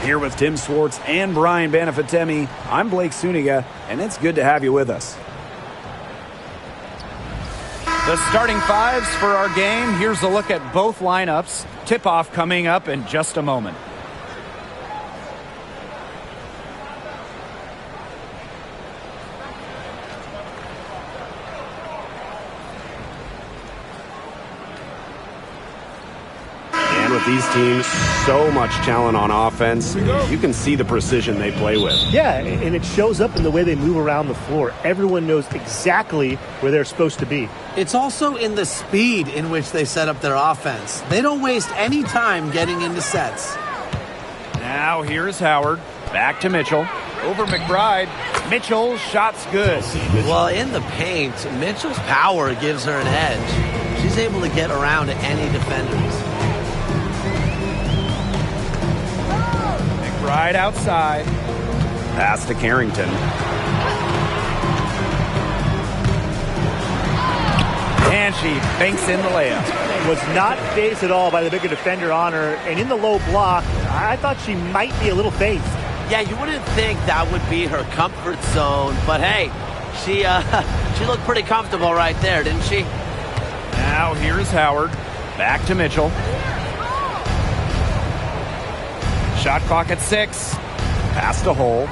Here with Tim Swartz and Brian Banafitemi, I'm Blake Suniga, and it's good to have you with us. The starting fives for our game. Here's a look at both lineups. Tip-off coming up in just a moment. With these teams, so much talent on offense, you can see the precision they play with. Yeah, and it shows up in the way they move around the floor. Everyone knows exactly where they're supposed to be. It's also in the speed in which they set up their offense. They don't waste any time getting into sets. Now here's Howard. Back to Mitchell. Over McBride. Mitchell, shot's good. Well, in the paint, Mitchell's power gives her an edge. She's able to get around any defenders. Right outside. Pass to Carrington. And she banks in the layup. Was not phased at all by the bigger defender on her. And in the low block, I thought she might be a little phased. Yeah, you wouldn't think that would be her comfort zone. But hey, she looked pretty comfortable right there, didn't she? Now here's Howard. Back to Mitchell. Shot clock at 6. Pass to Hole.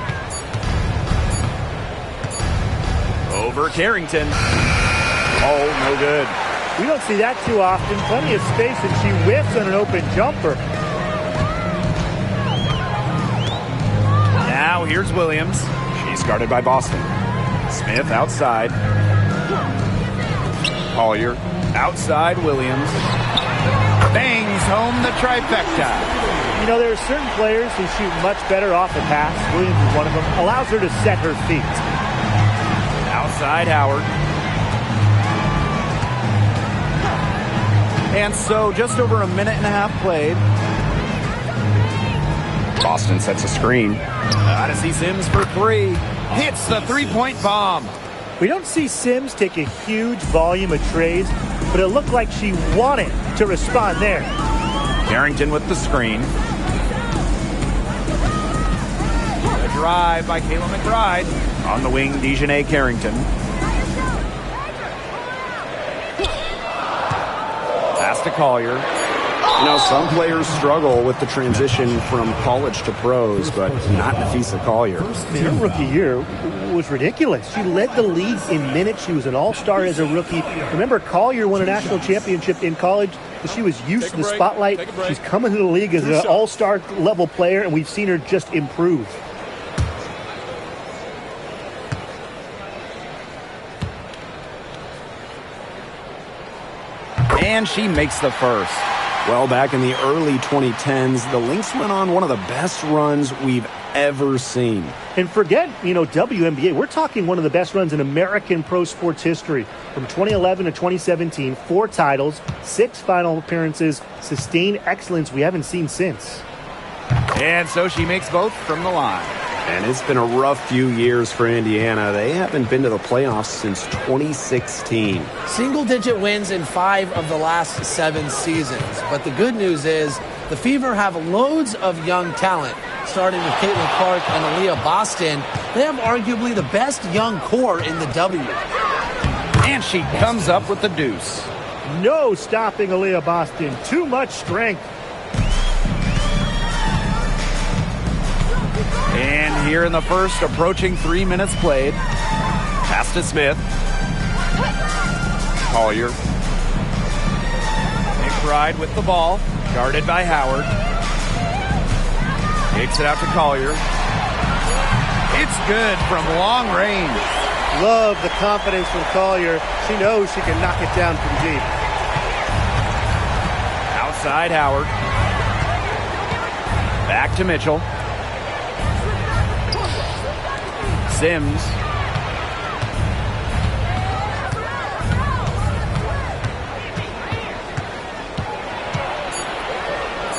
Over Carrington. Oh, no good. We don't see that too often. Plenty of space, and she whiffs on an open jumper. Now here's Williams. She's guarded by Boston. Smith outside. Collier outside Williams. Bangs home the trifecta. You know, there are certain players who shoot much better off the pass. Williams is one of them. Allows her to set her feet. Outside Howard. And so just over a minute and a half played. Boston sets a screen. Odyssey Sims for 3. Hits the three-point bomb. We don't see Sims take a huge volume of trays, but it looked like she wanted to respond there. Carrington with the screen. The drive by Kayla McBride. On the wing, Dejanay Carrington. Pass to Collier. You know, some players struggle with the transition from college to pros, but not Nafisa Collier. Her rookie year was ridiculous. She led the league in minutes. She was an all-star as a rookie. Remember, Collier won a national championship in college. She was used to the spotlight. She's coming to the league as an all-star level player, and we've seen her just improve. And she makes the first. Well, back in the early 2010s, the Lynx went on one of the best runs we've ever seen. And forget, WNBA. We're talking one of the best runs in American pro sports history. From 2011 to 2017, 4 titles, 6 final appearances, sustained excellence we haven't seen since. And so she makes both from the line. And it's been a rough few years for Indiana. They haven't been to the playoffs since 2016. Single-digit wins in 5 of the last 7 seasons. But the good news is the Fever have loads of young talent. Starting with Caitlin Clark and Aaliyah Boston, they have arguably the best young core in the W. And she comes up with the deuce. No stopping Aaliyah Boston. Too much strength. And here in the first, approaching 3 minutes played. Pass to Smith. Collier. McBride with the ball. Guarded by Howard. Takes it out to Collier. It's good from long range. Love the confidence from Collier. She knows she can knock it down from deep. Outside Howard. Back to Mitchell. Sims.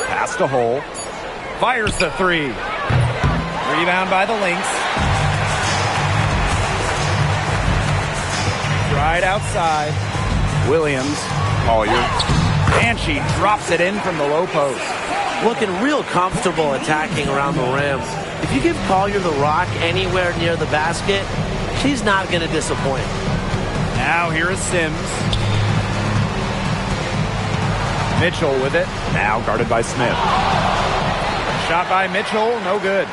Pass to Hole. Fires the 3. Rebound by the Lynx. Right outside. Williams. Collier. And she drops it in from the low post. looking real comfortable attacking around the rim. If you give Collier the rock anywhere near the basket, she's not going to disappoint. Now here is Sims. Mitchell with it. Now guarded by Smith. Shot by Mitchell, no good.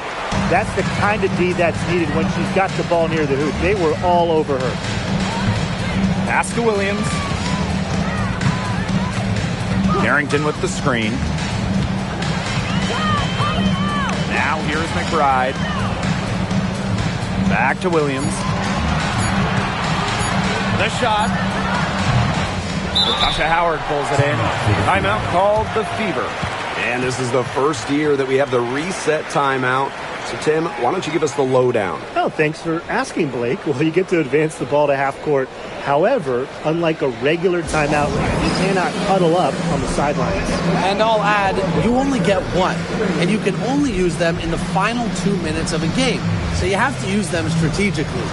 That's the kind of D that's needed when she's got the ball near the hoop. They were all over her. Pass to Williams. Carrington with the screen. Now here's McBride. Back to Williams. The shot. Natasha Howard pulls it in. Timeout called the Fever. And this is the first year that we have the reset timeout. So, Tim, why don't you give us the lowdown? Oh, thanks for asking, Blake. Well, you get to advance the ball to half court. However, unlike a regular timeout, you cannot huddle up on the sidelines. And I'll add, you only get one. And you can only use them in the final 2 minutes of a game. So you have to use them strategically.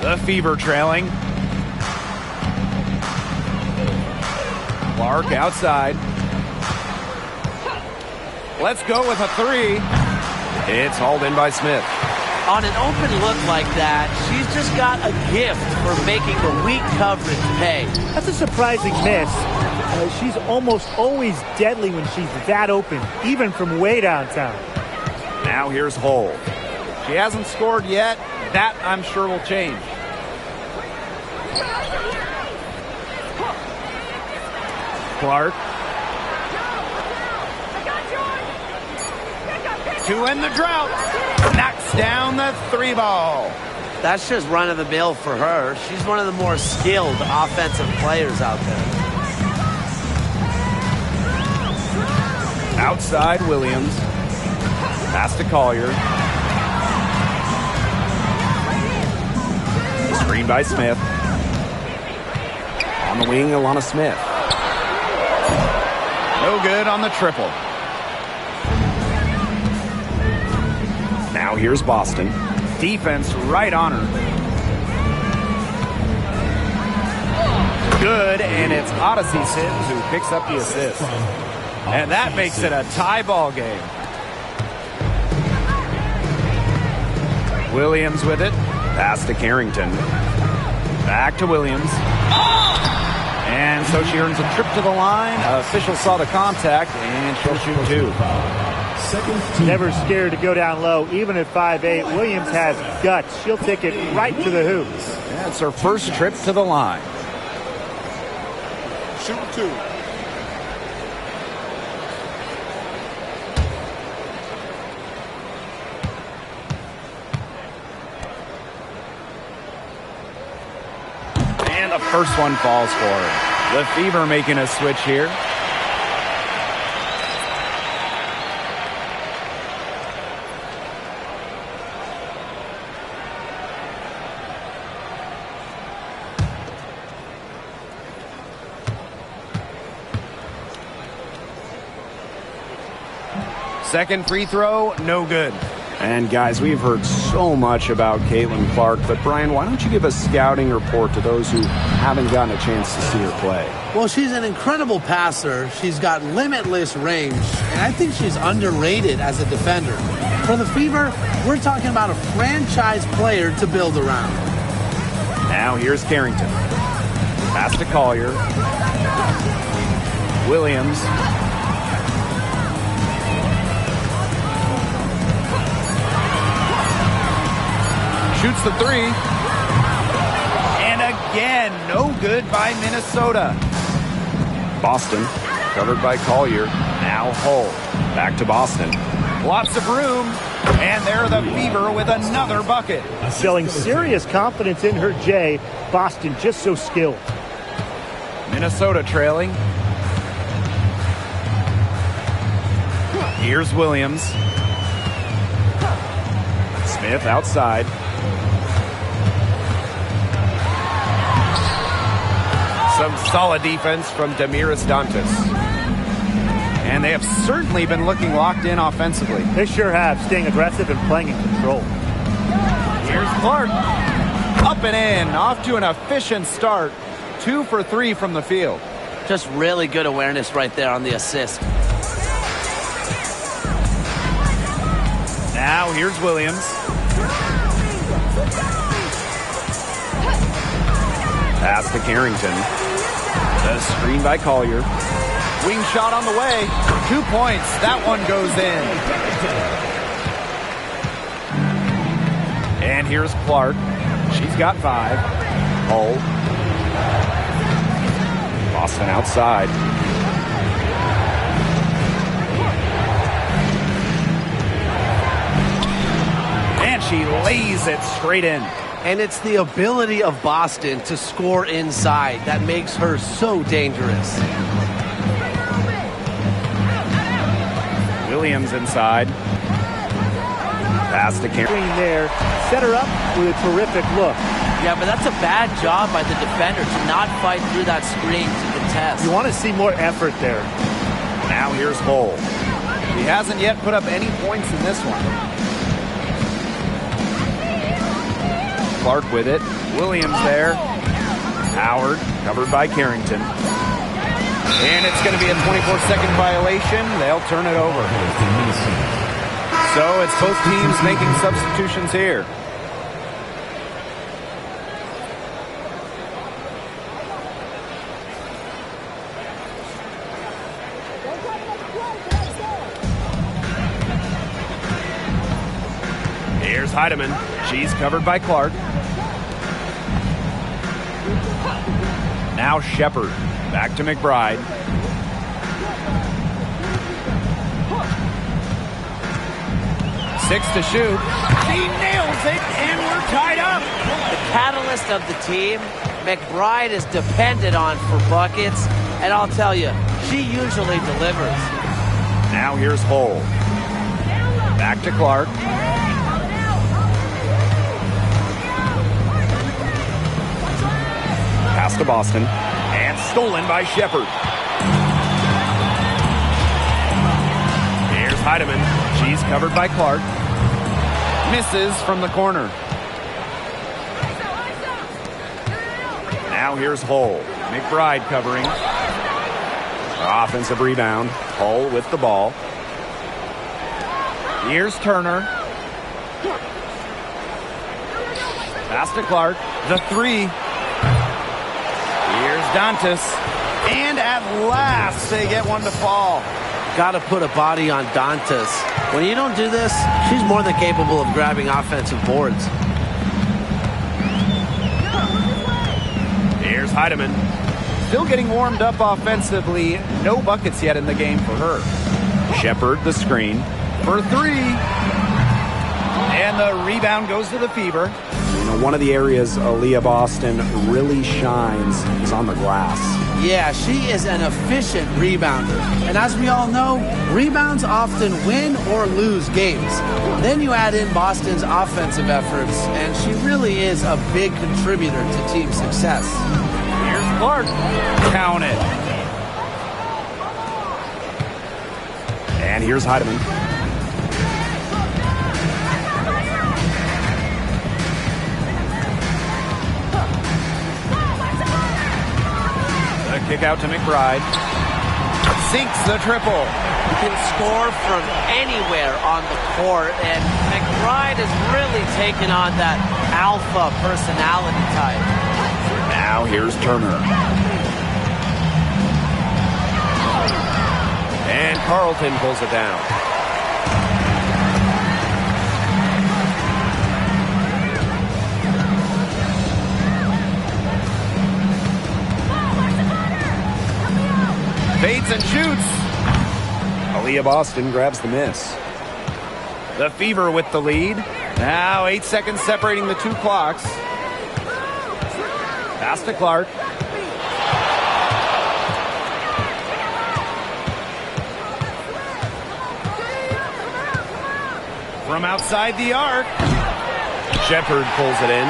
The Fever trailing. Clark outside. Let's go with a three. It's hauled in by Smith. On an open look like that, she's just got a gift for making the weak coverage pay. That's a surprising miss. She's almost always deadly when she's that open, even from way downtown. Now here's Hull. She hasn't scored yet. That, I'm sure, will change. Clark. To end the drought. Knocks down the three ball. That's just run of the mill for her. She's one of the more skilled offensive players out there. Outside Williams. Pass to Collier. Screen by Smith. On the wing, Alana Smith. No good on the triple. Now here's Boston. Defense right on her. Good, and it's Odyssey Sims who picks up the assist. And that makes it a tie ball game. Williams with it. Pass to Carrington. Back to Williams. And so she earns a trip to the line. Official saw the contact, and she'll shoot two. Never scared to go down low, even at 5'8". Williams has guts. She'll take it right to the hoop. Yeah, it's her first trip to the line. Shoot two. And the first one falls for her. The Fever making a switch here. Second free throw, no good. And guys, we've heard so much about Caitlin Clark, but Brian, why don't you give a scouting report to those who haven't gotten a chance to see her play? Well, she's an incredible passer. She's got limitless range, and I think she's underrated as a defender. For the Fever, we're talking about a franchise player to build around. Now here's Carrington. Pass to Collier. Williams. Shoots the three. And again, no good by Minnesota. Boston, covered by Collier. Now Hull. Back to Boston. Lots of room. And there the Fever with another bucket. Showing serious confidence in her J. Boston just so skilled. Minnesota trailing. Here's Williams. Smith outside. Some solid defense from Damiris Dantas. And they have certainly been looking locked in offensively. They sure have, staying aggressive and playing in control. Here's Clark. Up and in, off to an efficient start. 2 for 3 from the field. Just really good awareness right there on the assist. Now here's Williams. Pass to Carrington. The screen by Collier. Wing shot on the way. 2 points. That one goes in. And here's Clark. She's got 5. Hull. Boston outside. And she lays it straight in. And it's the ability of Boston to score inside that makes her so dangerous. Williams inside. Pass to Carrington. There, set her up with a terrific look. Yeah, but that's a bad job by the defender to not fight through that screen to contest. You want to see more effort there. Now here's Hull. He hasn't yet put up any points in this one. Clark with it. Williams there. Howard covered by Carrington. And it's going to be a 24-second violation. They'll turn it over. So it's both teams making substitutions here. Here's Heidemann. She's covered by Clark. Now Shepard. Back to McBride. Six to shoot. She nails it, and we're tied up. The catalyst of the team, McBride is depended on for buckets, and I'll tell you, she usually delivers. Now here's Hull. Back to Clark. Pass to Boston. And stolen by Shepard. Here's Heidemann. She's covered by Clark. Misses from the corner. Now here's Hull. McBride covering. Offensive rebound. Hull with the ball. Here's Turner. Pass to Clark. The three. Here's Dantas. And at last, they get one to fall. Got to put a body on Dantas. When you don't do this, she's more than capable of grabbing offensive boards. Here's Heidemann. Still getting warmed up offensively. No buckets yet in the game for her. Shepard, the screen. For three. And the rebound goes to the Fever. You know, one of the areas Aaliyah Boston really shines is on the glass. Yeah, she is an efficient rebounder. And as we all know, rebounds often win or lose games. Then you add in Boston's offensive efforts, and she really is a big contributor to team success. Here's Clark. Count it. And here's Heidemann. kick out to McBride. Sinks the triple. You can score from anywhere on the court, and McBride has really taken on that alpha personality type. Now here's Turner. And Carlton pulls it down. Fades and shoots. Aaliyah Boston grabs the miss. The Fever with the lead. Now 8 seconds separating the two clocks. Pass to Clark. From outside the arc. Shepard pulls it in.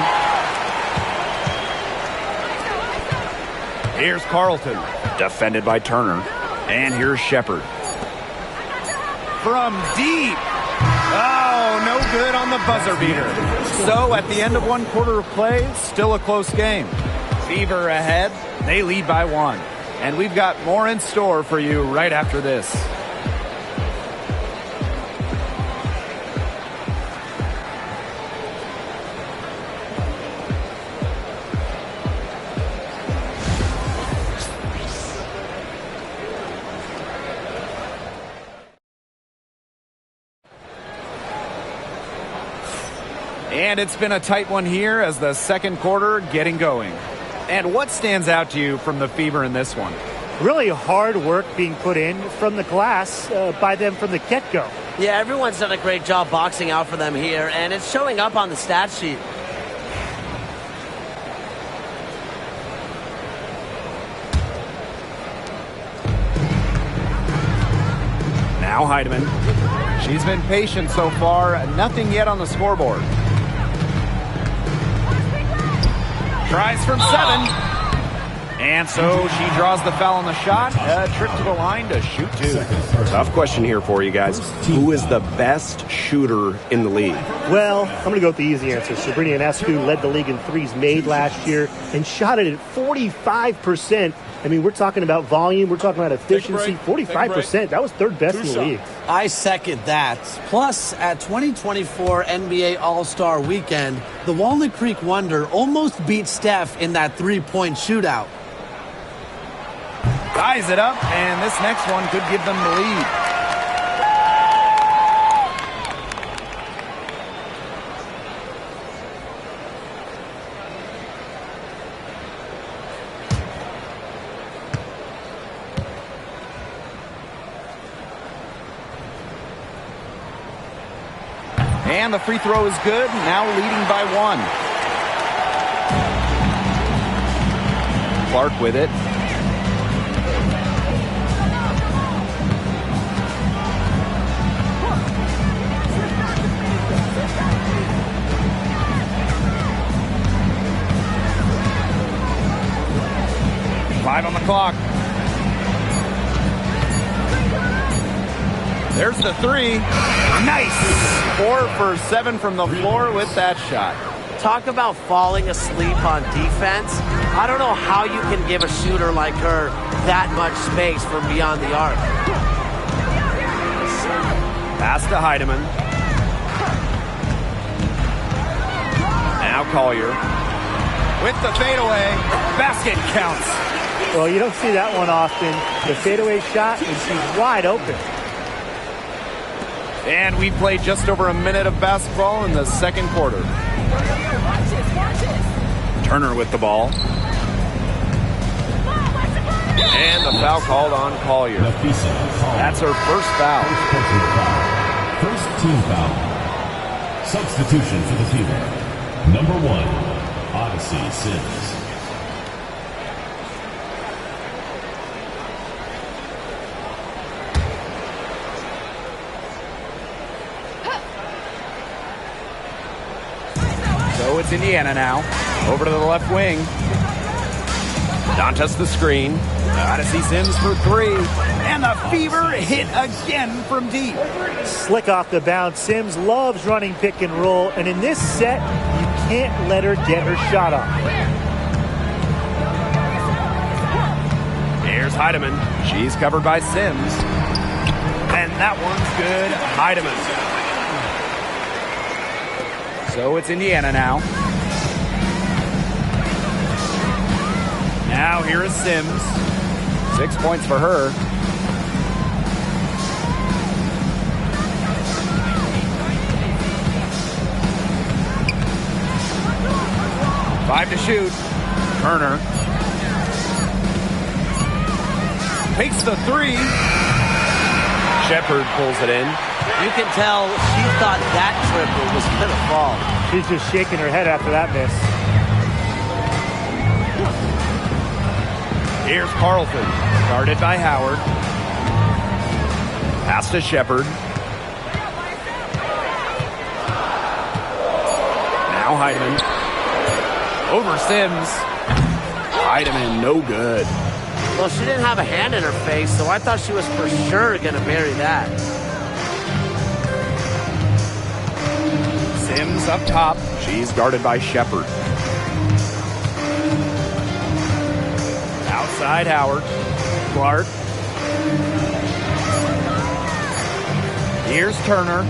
Here's Carlton. Defended by Turner. And here's Shepard. From deep. Oh, no good on the buzzer beater. So at the end of one quarter of play, still a close game. Fever ahead. They lead by 1. And we've got more in store for you right after this. And it's been a tight one here as the second quarter getting going. And what stands out to you from the Fever in this one? Really hard work being put in from the glass by them from the get-go. Yeah, everyone's done a great job boxing out for them here, and it's showing up on the stat sheet. Now Heidemann. She's been patient so far. Nothing yet on the scoreboard. Tries from 7. And so she draws the foul on the shot. A trip to the line to shoot 2. Tough question here for you guys. Who is the best shooter in the league? Well, I'm going to go with the easy answer. Sabrina Ionescu led the league in threes made last year and shot it at 45%. I mean, we're talking about volume. We're talking about efficiency. 45%. That was third best in the league. I second that. Plus, at 2024 NBA All-Star Weekend, the Walnut Creek Wonder almost beat Steph in that three-point shootout. Ties it up, and this next one could give them the lead. And the free throw is good, now leading by 1. Clark with it. Five on the clock. There's the 3. Nice! 4 for 7 from the floor with that shot. Talk about falling asleep on defense. I don't know how you can give a shooter like her that much space from beyond the arc. Pass to Heidemann. Now Collier. With the fadeaway. Basket counts. Well, you don't see that one often. The fadeaway shot, and she's wide open. And we played just over a minute of basketball in the second quarter. Turner with the ball. And the foul called on Collier. That's her first foul. First team foul. Substitution for the Fever. Number 1, Odyssey Sims. So it's Indiana now. Over to the left wing. Dantas the screen. Odyssey Sims for 3. And the Fever hit again from deep. Slick off the bounce. Sims loves running pick and roll. And in this set, you can't let her get her shot off. Heidemann. She's covered by Sims. And that one's good. Heidemann. So it's Indiana now. Now here is Sims. 6 points for her. Five to shoot. Turner takes the three. Shepard pulls it in. You can tell she thought that triple was going to fall. She's just shaking her head after that miss. Here's Carlton, guarded by Howard. Pass to Shepard. Now Heidemann. Over Sims. Heidemann, no good. Well, she didn't have a hand in her face, so I thought she was for sure going to bury that. Sims up top. She's guarded by Shepard. Outside Howard. Clark. Here's Turner.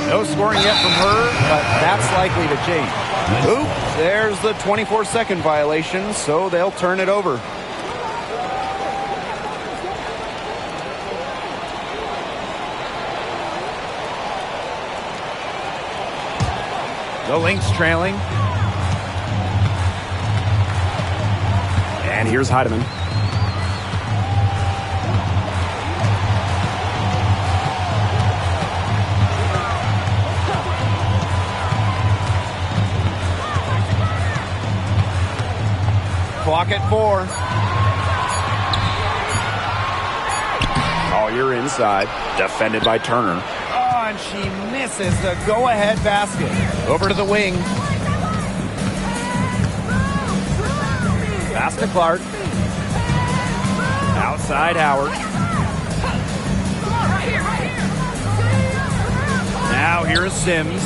No scoring yet from her, but that's likely to change. Oops, there's the 24-second violation, so they'll turn it over. The Lynx trailing. And here's Heidemann. Clock at 4. Collier inside. Defended by Turner. Oh, and she misses the go-ahead basket. Over to the wing. Pass to Clark. Outside Howard. Now here is Sims.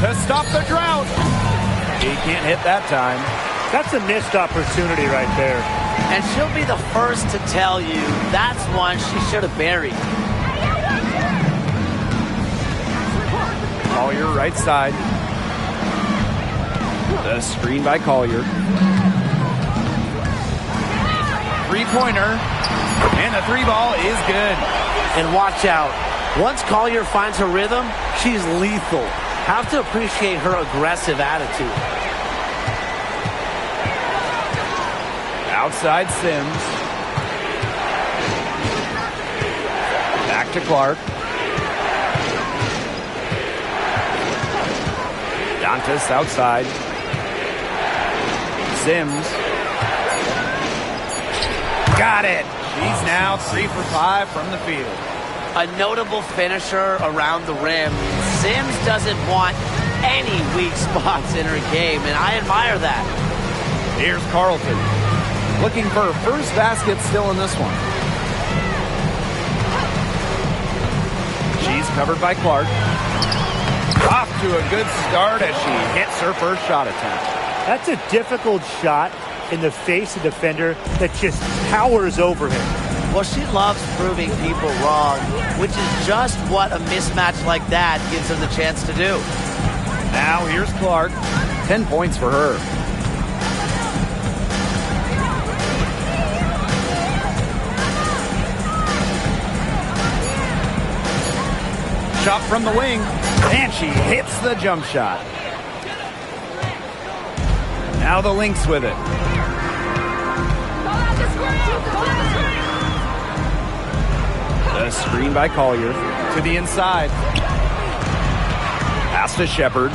To stop the drought. He can't hit that time. That's a missed opportunity right there. And she'll be the first to tell you that's one she should have buried. Collier right side. The screen by Collier. Three-pointer. And the three ball is good. And watch out. Once Collier finds her rhythm, she's lethal. Have to appreciate her aggressive attitude. Outside Sims. Back to Clark. Dantas outside. Sims. Got it. She's now 3 for 5 from the field. A notable finisher around the rim. Sims doesn't want any weak spots in her game, and I admire that. Here's Carlton. Looking for her first basket still in this one. She's covered by Clark. Off to a good start as she hits her first shot attempt. That's a difficult shot in the face of a defender that just towers over him. Well, she loves proving people wrong, which is just what a mismatch like that gives her the chance to do. Now here's Clark. 10 points for her. Shot from the wing, and she hits the jump shot. Now the Lynx with it. The screen by Collier to the inside. Pass to Shepard.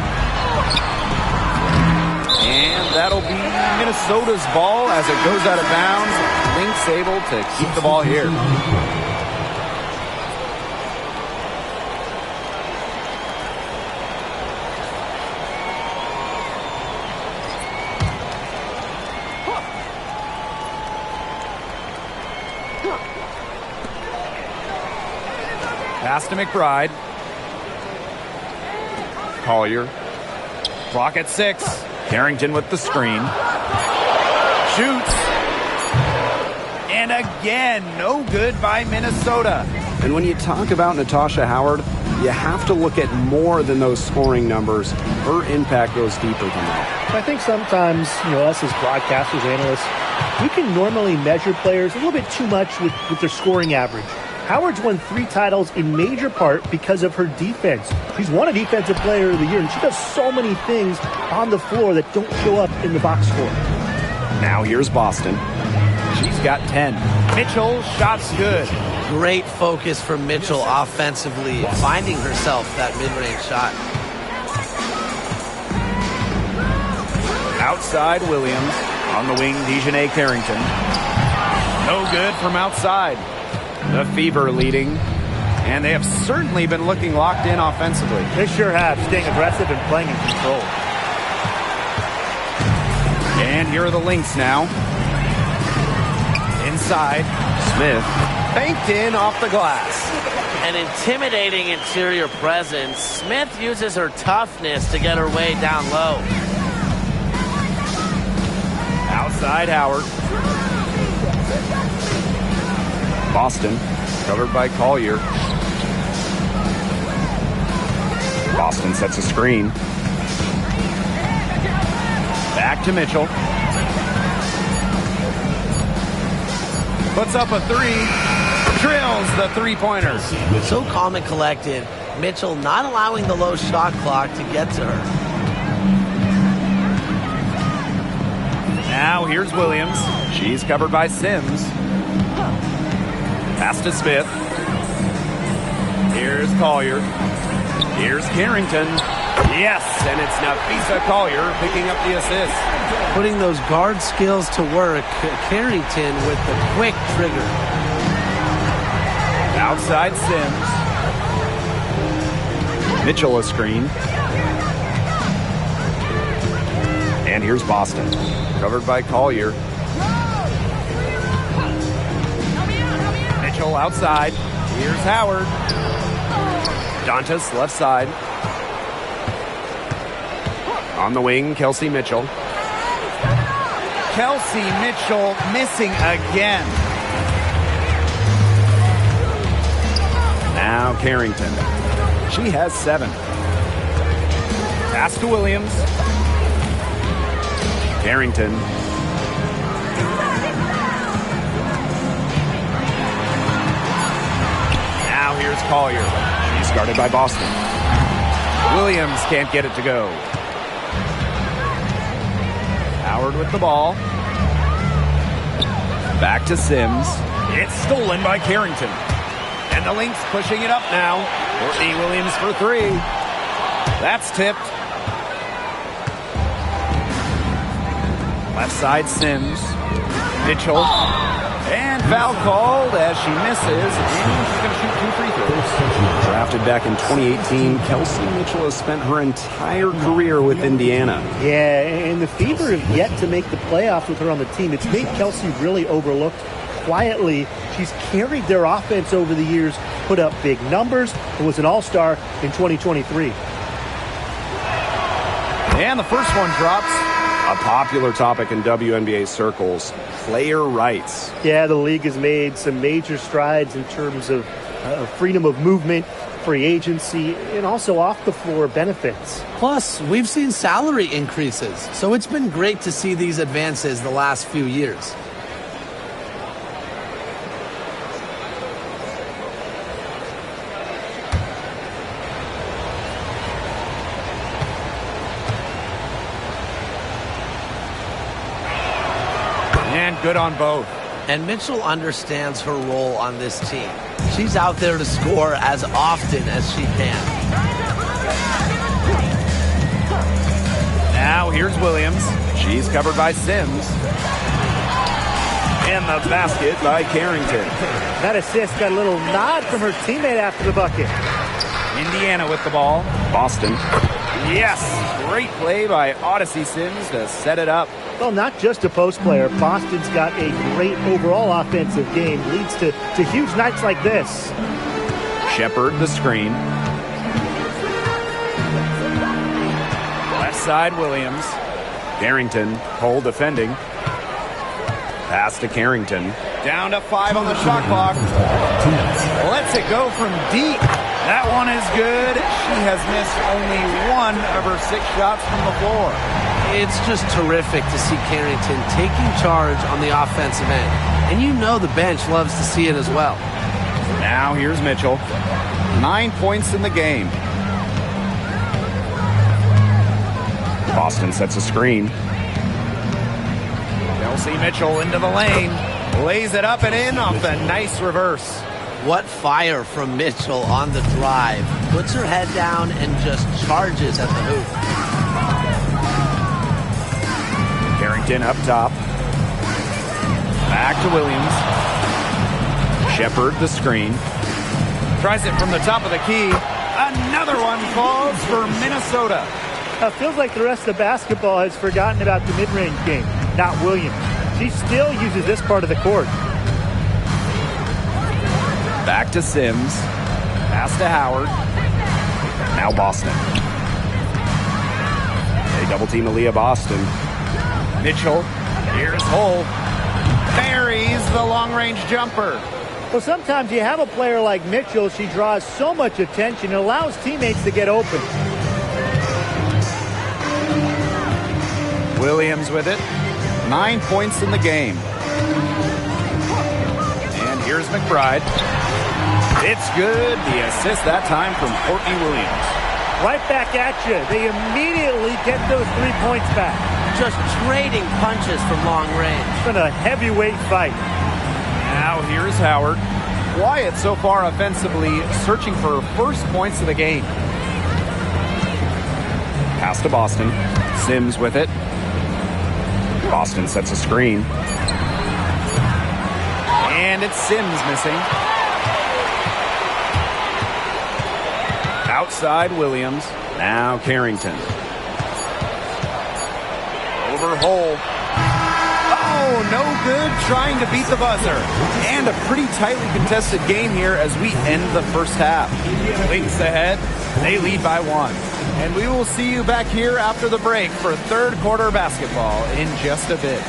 And that'll be Minnesota's ball as it goes out of bounds. Lynx able to keep the ball here. Pass to McBride. Collier. Clock at 6. Carrington with the screen. Shoots. And again, no good by Minnesota. And when you talk about Natasha Howard, you have to look at more than those scoring numbers. Her impact goes deeper than that. I think sometimes, us as broadcasters, analysts, we can normally measure players a little bit too much with their scoring average. Howard's won 3 titles in major part because of her defense. She's won a Defensive Player of the Year, and she does so many things on the floor that don't show up in the box score. Now here's Boston. She's got 10. Mitchell, shot's good. Great focus from Mitchell offensively, finding herself that mid-range shot. Outside Williams. On the wing, Dejanay Carrington. No good from outside. The Fever leading. And they have certainly been looking locked in offensively. They sure have, staying aggressive and playing in control. And here are the Lynx now. Inside. Smith. Banked in off the glass. An intimidating interior presence. Smith uses her toughness to get her way down low. Outside Howard. Boston. Covered by Collier. Boston sets a screen. Back to Mitchell. Puts up a 3. Drills the three-pointer. So calm and collected. Mitchell not allowing the low shot clock to get to her. Now here's Williams. She's covered by Sims. Pass to Smith. Here's Collier. Here's Carrington. Yes, and it's Nafisa Collier picking up the assist. Putting those guard skills to work. Carrington with the quick trigger. Outside Sims. Mitchell a screen. And here's Boston. Covered by Collier. Mitchell outside. Here's Howard. Dantas left side. On the wing, Kelsey Mitchell. Kelsey Mitchell missing again. Now Carrington. She has 7. Pass to Williams. Carrington. Now here's Collier. She's guarded by Boston. Williams can't get it to go. Howard with the ball. Back to Sims. It's stolen by Carrington. And the Lynx pushing it up now. Courtney Williams for 3. That's tipped. Left side Sims. Mitchell. And foul called as she misses. And she's going to shoot 2 free throws. Drafted back in 2018, Kelsey Mitchell has spent her entire career with Indiana. Yeah, and the Fever have yet to make the playoffs with her on the team. It's made Kelsey really overlooked. Quietly, she's carried their offense over the years, put up big numbers, and was an all-star in 2023. And the first one drops. A popular topic in WNBA circles, player rights. Yeah, the league has made some major strides in terms of freedom of movement, free agency, and also off-the-floor benefits. Plus, we've seen salary increases, so it's been great to see these advances the last few years. And good on both. And Mitchell understands her role on this team. She's out there to score as often as she can. Now here's Williams. She's covered by Sims. And the basket by Carrington. That assist got a little nod from her teammate after the bucket. Indiana with the ball. Boston. Yes, great play by Odyssey Sims to set it up. Well, not just a post player. Boston's got a great overall offensive game. Leads to huge nights like this. Shepard the screen. Left side Williams. Carrington, Cole defending. Pass to Carrington. Down to 5 on the shot clock. Lets it go from deep. That one is good. She has missed only 1 of her 6 shots from the floor. It's just terrific to see Carrington taking charge on the offensive end. And you know the bench loves to see it as well. Now here's Mitchell. 9 points in the game. Boston sets a screen. Chelsea Mitchell into the lane. Lays it up and in off the nice reverse. What fire from Mitchell on the drive. Puts her head down and just charges at the hoop. Carrington up top. Back to Williams. Shepard the screen. Tries it from the top of the key. Another one falls for Minnesota. It feels like the rest of basketball has forgotten about the mid-range game, not Williams. She still uses this part of the court. Back to Sims. Pass to Howard. Now Boston. They double team Aaliyah Boston. Mitchell. Here's Hull. Buries the long-range jumper. Well, sometimes you have a player like Mitchell. She draws so much attention. It allows teammates to get open. Williams with it. 9 points in the game. And here's McBride. It's good. The assist that time from Courtney Williams. Right back at you. They immediately get those 3 points back. Just trading punches from long range. It's been a heavyweight fight. Now here's Howard. Quiet so far offensively, searching for her first points of the game. Pass to Boston. Sims with it. Boston sets a screen. And it's Sims missing. Outside Williams. Now Carrington. Over Hull. Oh, no good trying to beat the buzzer. And a pretty tightly contested game here as we end the first half. Lynx ahead. They lead by 1. And we will see you back here after the break for third quarter basketball in just a bit.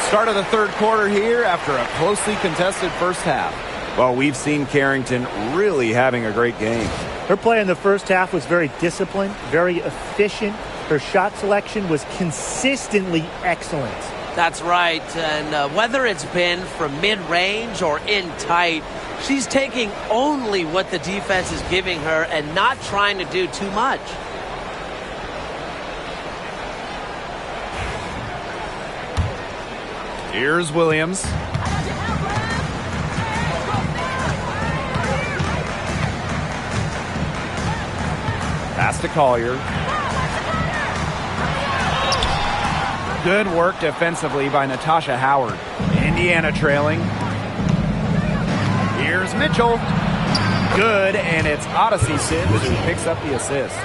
Start of the third quarter here after a closely contested first half. Well, we've seen Carrington really having a great game. Her play in the first half was very disciplined, very efficient. Her shot selection was consistently excellent. That's right. And whether it's been from mid-range or in tight, she's taking only what the defense is giving her and not trying to do too much. Here's Williams. Pass to Collier. Good work defensively by Natasha Howard. Indiana trailing. Here's Mitchell. Good, and it's Odyssey Sims who picks up the assist.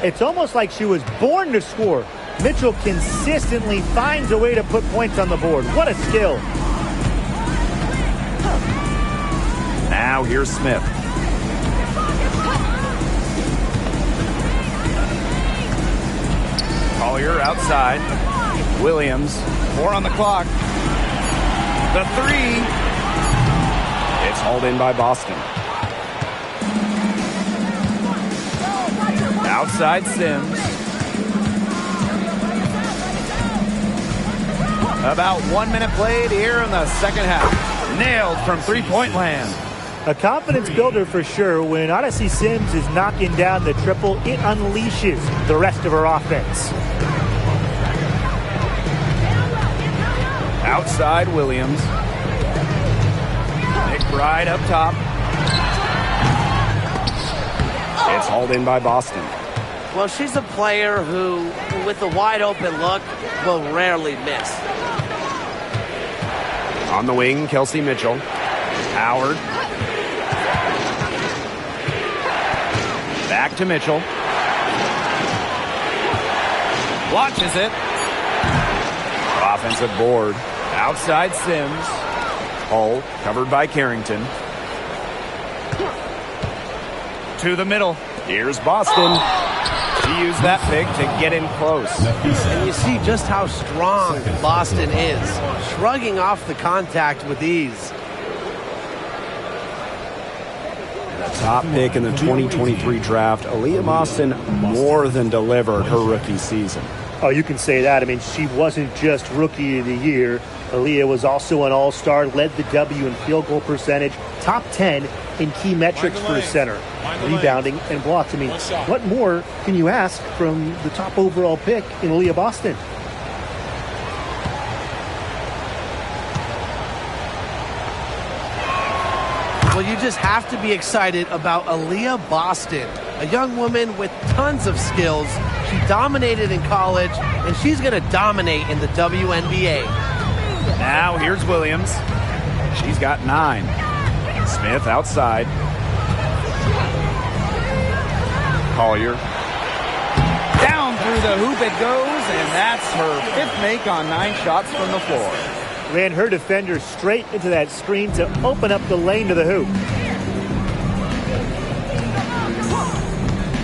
It's almost like she was born to score. Mitchell consistently finds a way to put points on the board. What a skill. Now here's Smith. Collier outside. Williams, 4 on the clock. The 3. It's hauled in by Boston. Outside Sims. About 1 minute played here in the second half. Nailed from three-point land. A confidence builder for sure. When Odyssey Sims is knocking down the triple, it unleashes the rest of her offense. Outside Williams. McBride up top. It's hauled in by Boston. Well, she's a player who, with a wide open look, will rarely miss. On the wing, Kelsey Mitchell. Howard. Back to Mitchell. Launches it. Offensive board. Outside Sims. Hull covered by Carrington. To the middle. Here's Boston. She used that pick to get in close. And you see just how strong Boston is, shrugging off the contact with ease. Top pick in the 2023 draft, Aaliyah Boston more than delivered her rookie season. Oh, you can say that. I mean, she wasn't just Rookie of the Year. Aaliyah was also an all-star, led the W in field goal percentage, top 10 in key metrics for a center, rebounding and blocks. I mean, what more can you ask from the top overall pick in Aaliyah Boston? Well, you just have to be excited about Aaliyah Boston, a young woman with tons of skills. She dominated in college, and she's going to dominate in the WNBA. Now here's Williams. She's got 9. Smith outside. Collier. Down through the hoop it goes, and that's her 5th make on 9 shots from the floor. Ran her defender straight into that screen to open up the lane to the hoop.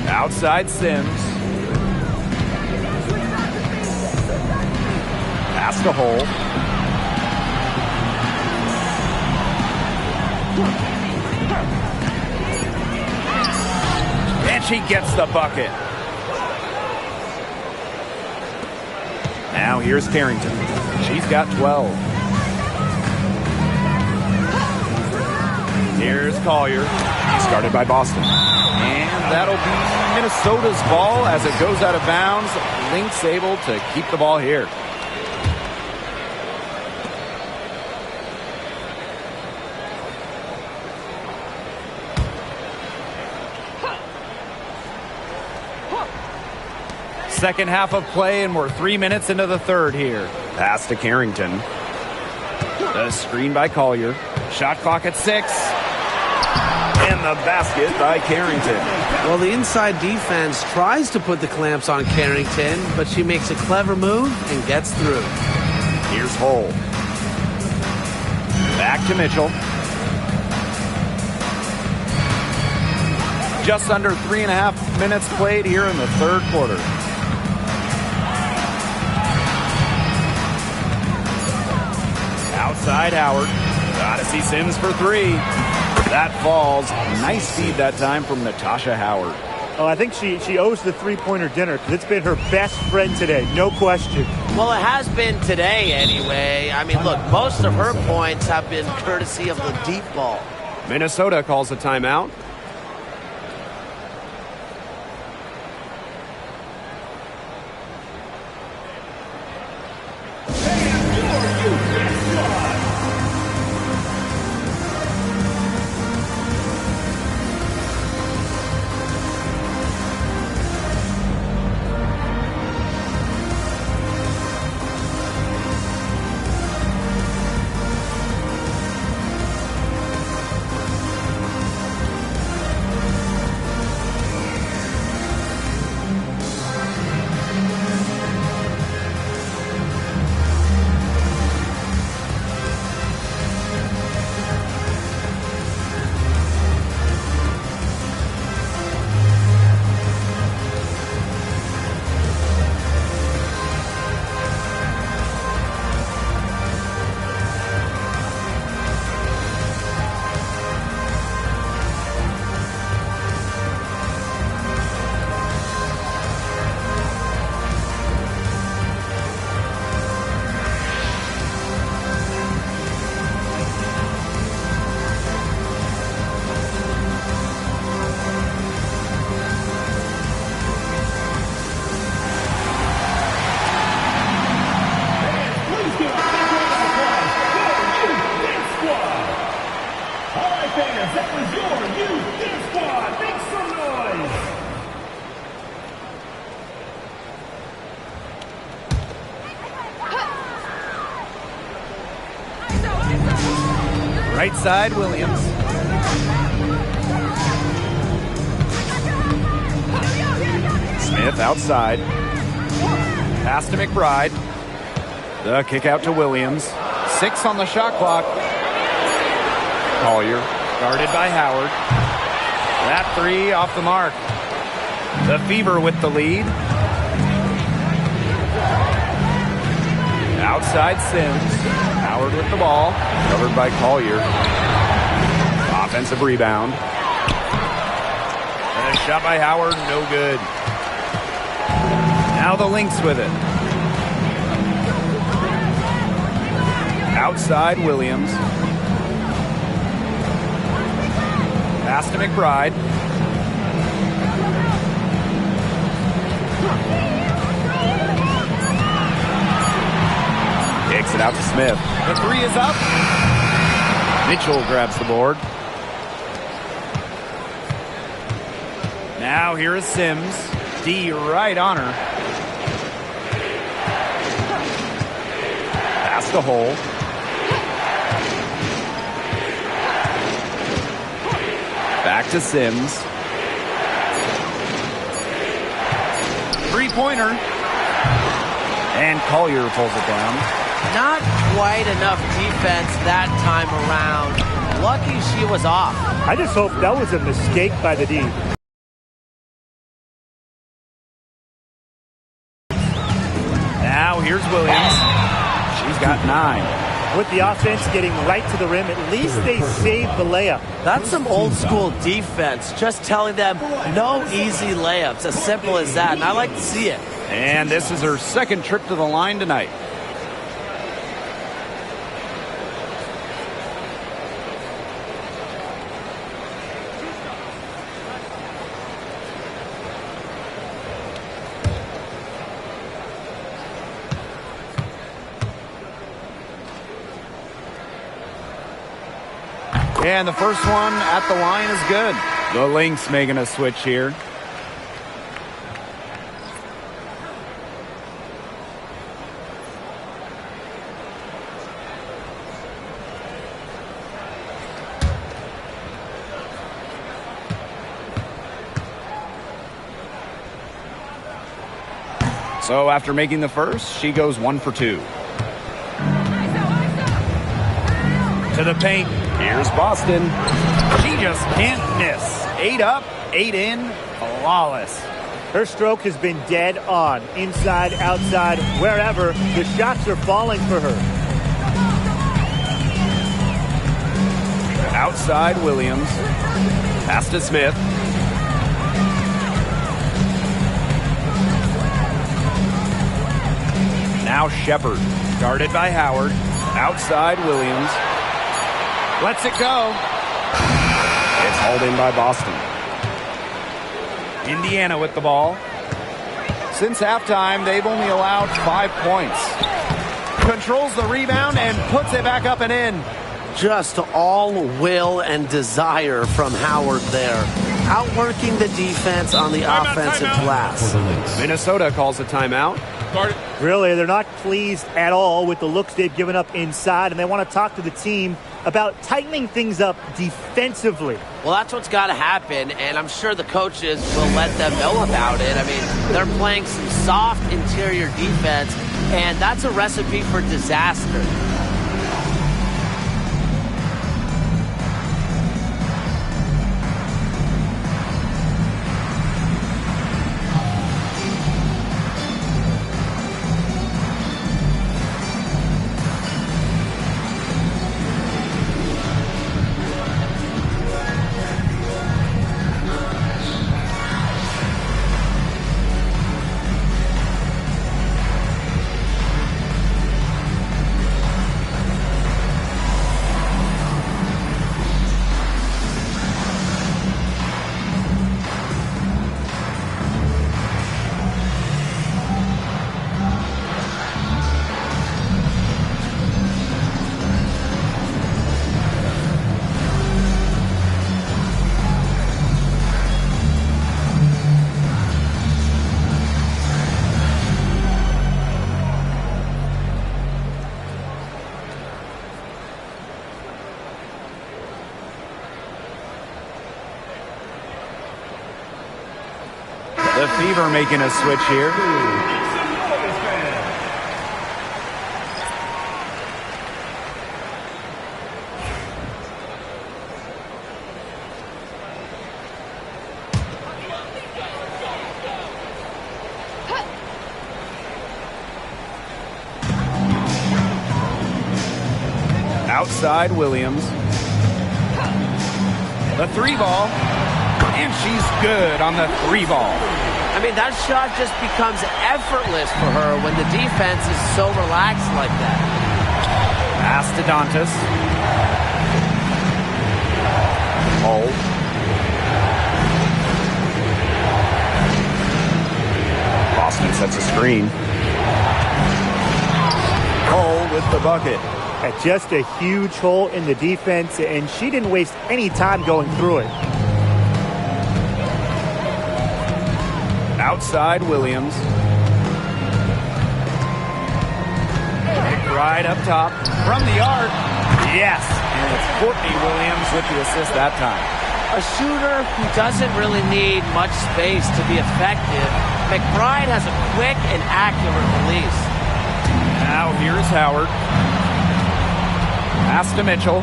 Outside Sims. Pass to Hole. And she gets the bucket. Now here's Carrington. She's got 12. Here's Collier. Started by Boston. And that'll be Minnesota's ball as it goes out of bounds. Lynx able to keep the ball here. Second half of play, and we're 3 minutes into the third here. Pass to Carrington. The screen by Collier. Shot clock at 6. And the basket by Carrington. Well, the inside defense tries to put the clamps on Carrington, but she makes a clever move and gets through. Here's Hole. Back to Mitchell. Just under 3.5 minutes played here in the third quarter. Outside Howard. Odyssey Sims for 3. That falls. Nice feed that time from Natasha Howard. Oh, I think she owes the three-pointer dinner because it's been her best friend today, no question. Well, it has been today anyway. I mean, look, most of her points have been courtesy of the deep ball. Minnesota calls a timeout. Right side, Williams. Smith outside. Pass to McBride. The kick out to Williams. 6 on the shot clock. Collier guarded by Howard. That 3 off the mark. The Fever with the lead. Outside Sims. Howard with the ball. Covered by Collier. Offensive rebound. And a shot by Howard. No good. Now the Lynx with it. Outside Williams. Pass to McBride. Kicks it out to Smith. The 3 is up. Mitchell grabs the board. Now here is Sims. D right on her. Pass the hole. Back to Sims. 3-pointer. And Collier pulls it down. Not quite enough defense that time around. Lucky she was off. I just hope that was a mistake by the D. Now here's Williams. She's got 9. With the offense getting right to the rim, at least they saved the layup. That's some old school defense. Just telling them no easy layups. As simple as that. And I like to see it. And this is her second trip to the line tonight. And the first one at the line is good. The Lynx making a switch here. So after making the first, she goes 1 for 2. To the paint. Here's Boston. She just can't miss. 8 up, 8 in, flawless. Her stroke has been dead on. Inside, outside, wherever. The shots are falling for her. Outside Williams. Pass to Smith. Now Shepard. Guarded by Howard. Outside Williams. Lets it go. It's hauled in by Boston. Indiana with the ball. Since halftime, they've only allowed 5 points. Controls the rebound and puts it back up and in. Just all will and desire from Howard there. Outworking the defense on the offensive glass. Minnesota calls a timeout. Really, they're not pleased at all with the looks they've given up inside, and they want to talk to the team about tightening things up defensively. Well, that's what's got to happen, and I'm sure the coaches will let them know about it. I mean, they're playing some soft interior defense, and that's a recipe for disaster. The Fever making a switch here. Outside Williams. The 3-ball. And she's good on the 3-ball. I mean, that shot just becomes effortless for her when the defense is so relaxed like that. Pass to Dantas. Hull. Boston sets a screen. Hull with the bucket. Just a huge hole in the defense, and she didn't waste any time going through it. Outside Williams. Right up top. From the arc. Yes. And it's Courtney Williams with the assist that time. A shooter who doesn't really need much space to be effective. McBride has a quick and accurate release. Now here's Howard. Pass to Mitchell.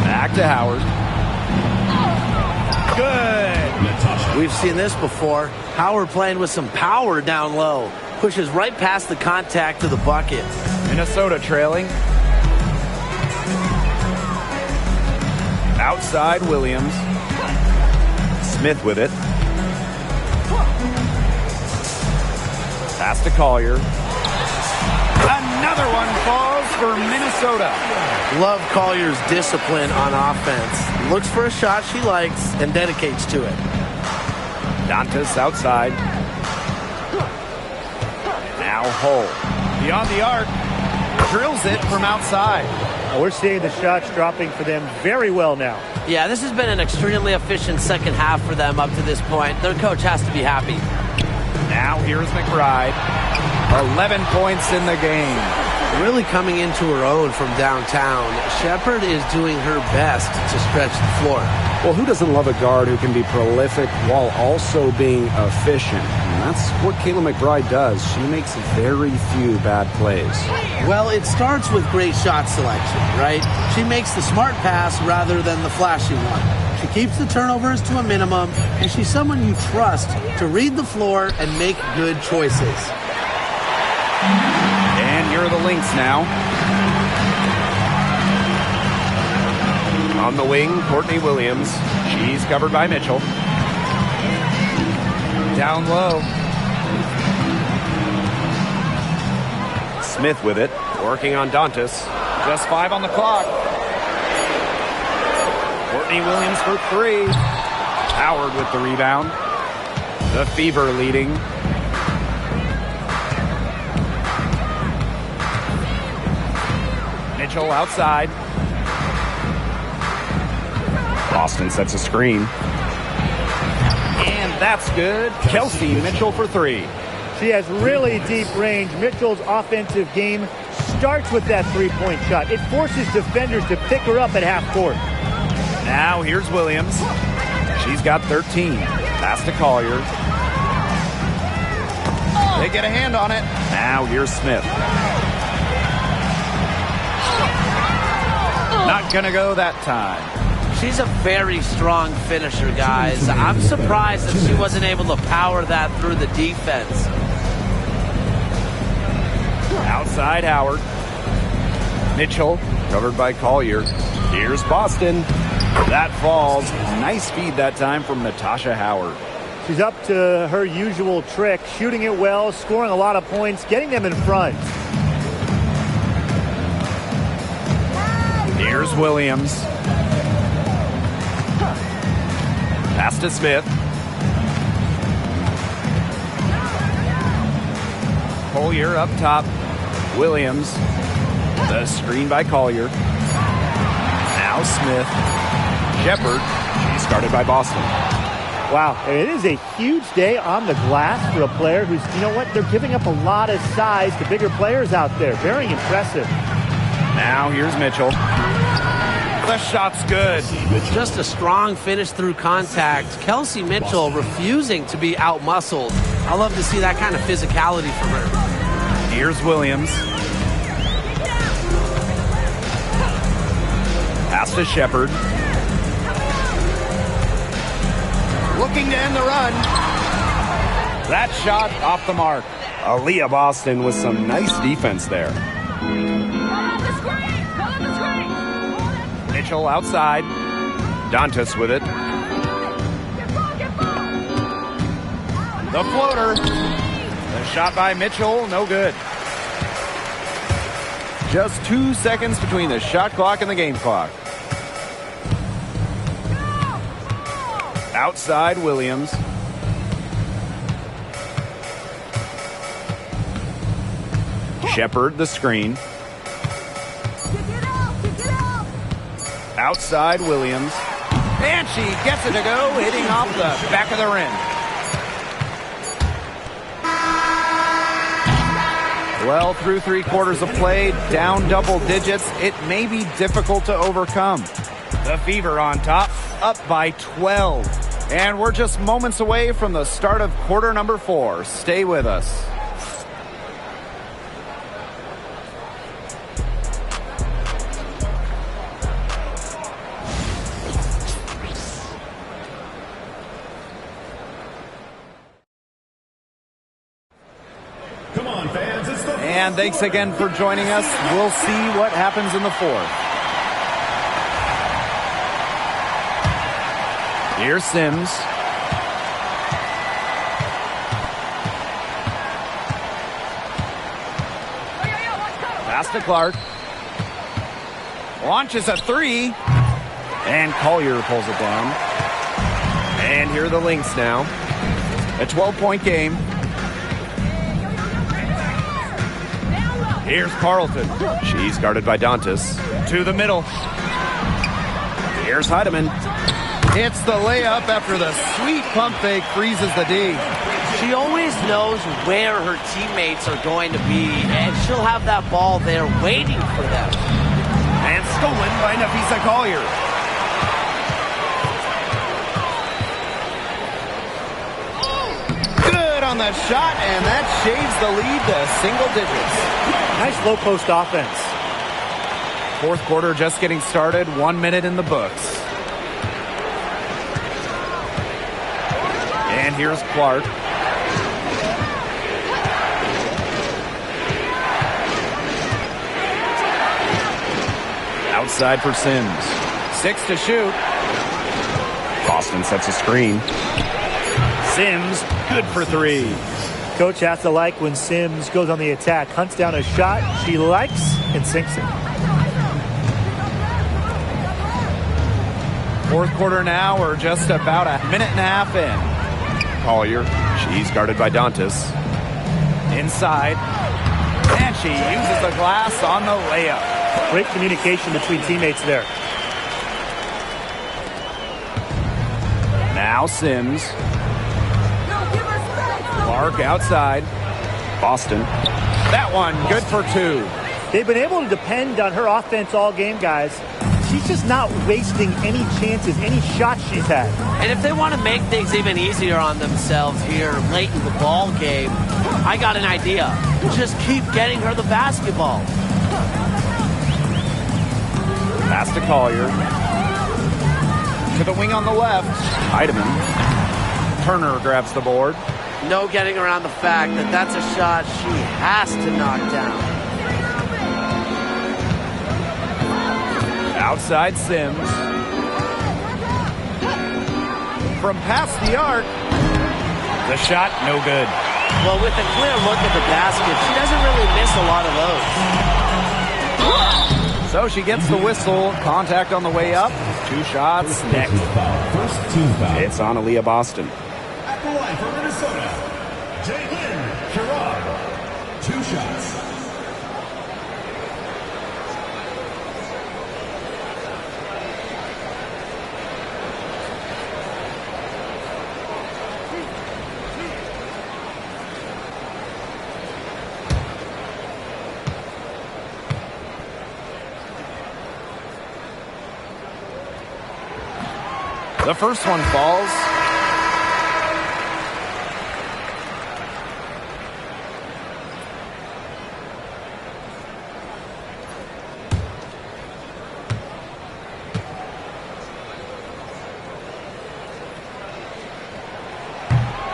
Back to Howard. Good. We've seen this before. Howard playing with some power down low. Pushes right past the contact to the bucket. Minnesota trailing. Outside Williams. Smith with it. Pass to Collier. Another one falls for Minnesota. Love Collier's discipline on offense. Looks for a shot she likes and dedicates to it. Dantas outside. Now Hull. Beyond the arc. Drills it from outside. We're seeing the shots dropping for them very well now. Yeah, this has been an extremely efficient second half for them up to this point. Their coach has to be happy. Now here's McBride. 11 points in the game. Really coming into her own from downtown. Shepard is doing her best to stretch the floor. Well, who doesn't love a guard who can be prolific while also being efficient? And that's what Kayla McBride does. She makes very few bad plays. Well, it starts with great shot selection, right? She makes the smart pass rather than the flashy one. She keeps the turnovers to a minimum, and she's someone you trust to read the floor and make good choices. And you're the Lynx now. On the wing, Courtney Williams. She's covered by Mitchell. Down low. Smith with it. Working on Dantas. Just 5 on the clock. Courtney Williams for 3. Howard with the rebound. The Fever leading. Mitchell outside. Boston sets a screen. And that's good. Kelsey Mitchell for 3. She has really deep range. Mitchell's offensive game starts with that three-point shot. It forces defenders to pick her up at half court. Now here's Williams. She's got 13. Pass to Collier. They get a hand on it. Now here's Smith. Not gonna go that time. She's a very strong finisher, guys. I'm surprised that she wasn't able to power that through the defense. Outside Howard. Mitchell covered by Collier. Here's Boston. That falls. Nice feed that time from Natasha Howard. She's up to her usual trick, shooting it well, scoring a lot of points, getting them in front. Here's Williams. Pass to Smith. Collier up top. Williams. The screen by Collier. Now Smith. Shepard. She's guarded by Boston. Wow, it is a huge day on the glass for a player who's, you know what, they're giving up a lot of size to bigger players out there. Very impressive. Now here's Mitchell. The the shot's good. Just a strong finish through contact. Kelsey Mitchell refusing to be out-muscled. I love to see that kind of physicality from her. Here's Williams. Pass to Shepard. Looking to end the run. That shot off the mark. Aaliyah Boston with some nice defense there. Mitchell outside. Dantas with it. The floater. The shot by Mitchell, no good. Just 2 seconds between the shot clock and the game clock. Outside Williams. Shepard the screen. Outside Williams. And she gets it to go, hitting off the back of the rim. Well, through 3 quarters of play, down double digits, it may be difficult to overcome. The Fever on top, up by 12. And we're just moments away from the start of quarter number 4. Stay with us. Come on, fans. It's the And thanks again for joining us. We'll see what happens in the 4th. Here's Sims. Pass to Clark. Launches a 3. And Collier pulls it down. And here are the Lynx now. A 12-point game. Here's Carlton. She's guarded by Dantas. To the middle. Here's Heidemann. Hits the layup after the sweet pump fake freezes the D. She always knows where her teammates are going to be, and she'll have that ball there waiting for them. And stolen by Nafisa Collier. Good on the shot, and that shaves the lead to single digits. Nice low post offense. 4th quarter just getting started. 1 minute in the books. And here's Clark. Outside for Sims. 6 to shoot. Boston sets a screen. Sims, good for 3. Coach has to like when Sims goes on the attack, hunts down a shot she likes, and sinks it. 4th quarter now, we're just about a minute and a half in. Collier, she's guarded by Dantas. Inside. And she uses the glass on the layup. Great communication between teammates there. Now Sims. Clark outside. Boston. That one good for 2. They've been able to depend on her offense all game, guys. She's just not wasting any chances, any shots she's had. And if they want to make things even easier on themselves here late in the ball game, I got an idea. Just keep getting her the basketball. Pass to Collier. To the wing on the left. Heidemann. Turner grabs the board. No getting around the fact that that's a shot she has to knock down. Outside Sims. From past the arc. The shot, no good. Well, with a clear look at the basket, she doesn't really miss a lot of those. So she gets the whistle. Contact on the way up. 2 shots next. first team foul. It's on Aaliyah Boston. At the line for Minnesota, Jalen Sherrod. 2 shots. The first one falls.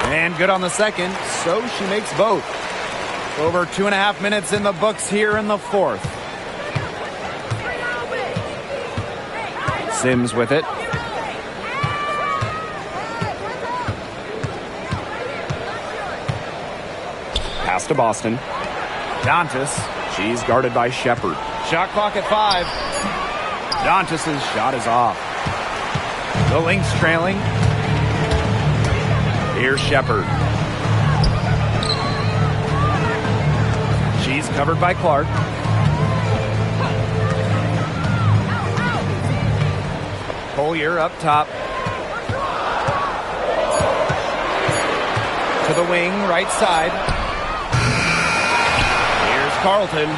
And good on the second, so she makes both. Over 2.5 minutes in the books here in the fourth. Sims with it. Pass to Boston. Dantas. She's guarded by Shepard. Shot clock at 5. Dantas' shot is off. The Lynx trailing. Here's Shepard. She's covered by Clark. Collier up top. To the wing, right side. Here's Carlton.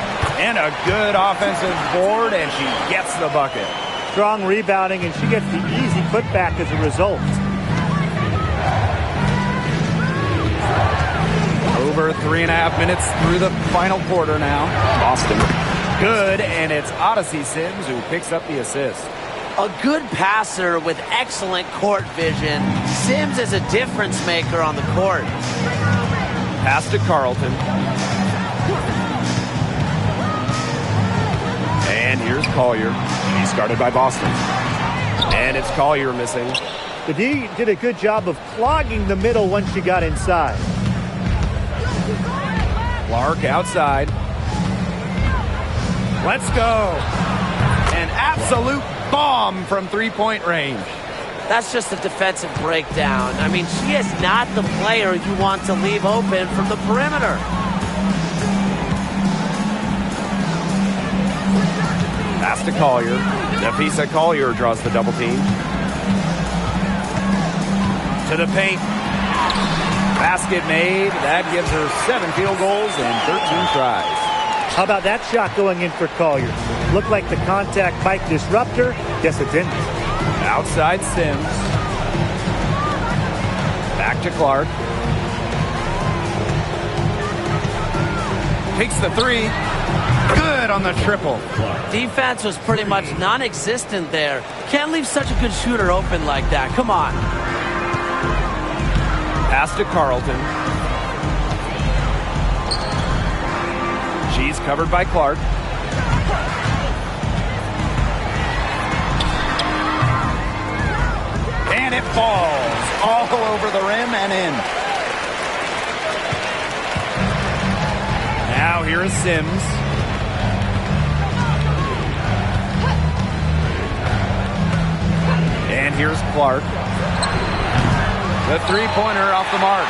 And a good offensive board, and she gets the bucket. Strong rebounding, and she gets the easy putback as a result. Over 3.5 minutes through the final quarter now. Boston. Good, and it's Odyssey Sims who picks up the assist. A good passer with excellent court vision. Sims is a difference maker on the court. Pass to Carlton. And here's Collier. He's guarded by Boston. And it's Collier missing. The D did a good job of clogging the middle once she got inside. Clark outside. Let's go. An absolute bomb from three-point range. That's just a defensive breakdown. I mean, she is not the player you want to leave open from the perimeter. Pass to Collier. Nafisa Collier draws the double team. To the paint. Basket made. That gives her 7 field goals and 13 tries. How about that shot going in for Collier? Looked like the contact might disrupt her. Guess it didn't. Outside Sims. Back to Clark. Takes the 3. Good on the triple. Defense was pretty much non-existent there. Can't leave such a good shooter open like that. Come on. Pass to Carlton. She's covered by Clark. And it falls all over the rim and in. Now here is Sims. And here's Clark. The three-pointer off the mark.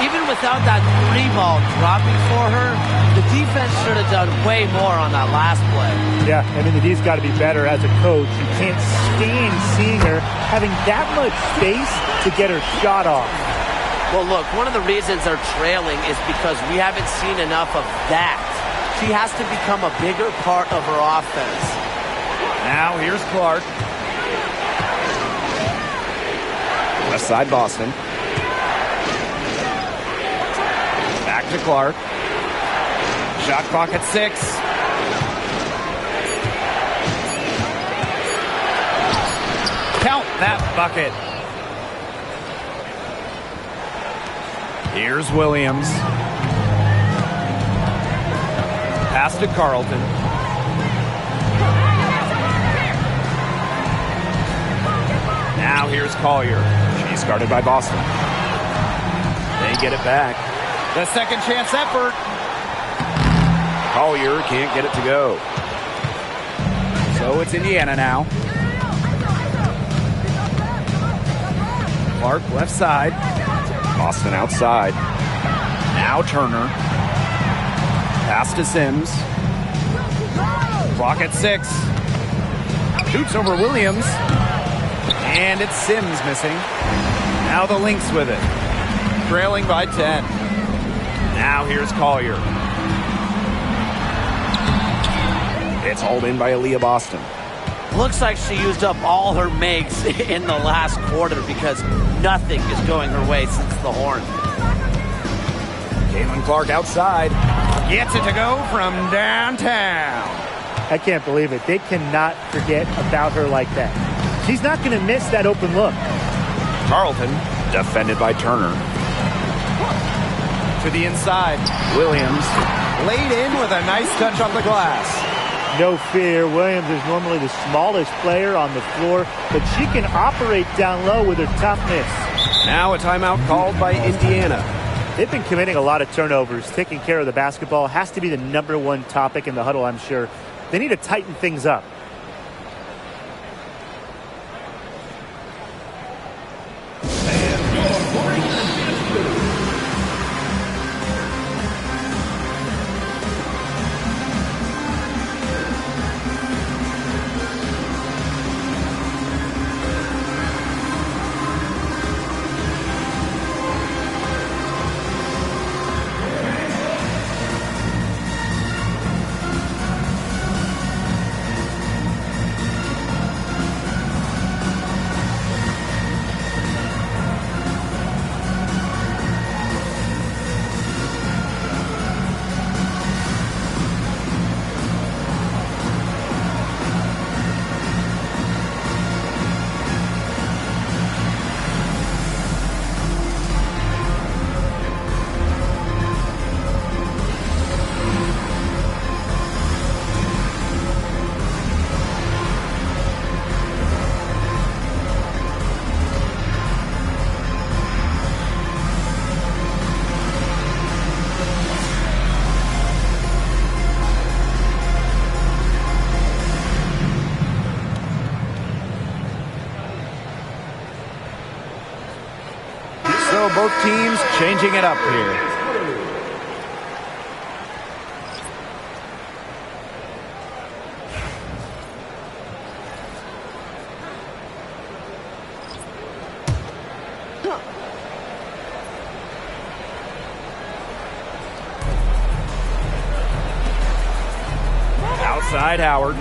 Even without that 3-ball dropping for her, the defense should have done way more on that last play. Yeah, I mean, the D's got to be better as a coach. You can't stand seeing her having that much space to get her shot off. Well, look, one of the reasons they're trailing is because we haven't seen enough of that. She has to become a bigger part of her offense. Now here's Clark. Left side Boston. Back to Clark. Shot clock at 6. Count that bucket. Here's Williams. Pass to Carlton. Now here's Collier. She's guarded by Boston. They get it back. The second chance effort. Collier can't get it to go. So it's Indiana now. Clark left side. Boston outside. Now Turner. Pass to Sims. Clock at 6. Shoots over Williams. And it's Sims missing. Now the Lynx with it. Trailing by 10. Now here's Collier. It's hauled in by Aaliyah Boston. Looks like she used up all her makes in the last quarter because nothing is going her way since the horn. Caitlin Clark outside. Gets it to go from downtown. I can't believe it. They cannot forget about her like that. She's not going to miss that open look. Carlton, defended by Turner. To the inside. Williams laid in with a nice touch on the glass. No fear. Williams is normally the smallest player on the floor, but she can operate down low with her toughness. Now a timeout called by Indiana. They've been committing a lot of turnovers. Taking care of the basketball has to be the #1 topic in the huddle, I'm sure. They need to tighten things up. So both teams changing it up here. Outside Howard.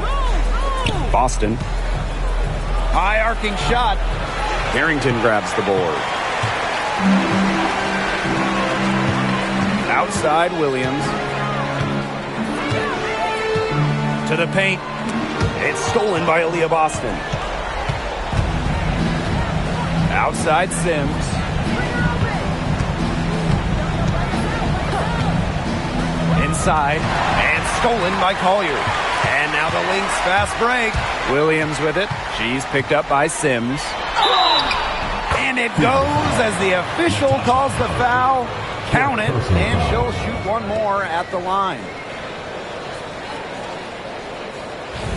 Boston. High arcing shot. Harrington grabs the board. Outside Williams. To the paint. It's stolen by Aaliyah Boston. Outside Sims. Inside. And stolen by Collier. And now the Lynx fast break. Williams with it. She's picked up by Sims. And it goes as the official calls the foul. Count it, and she'll shoot one more at the line.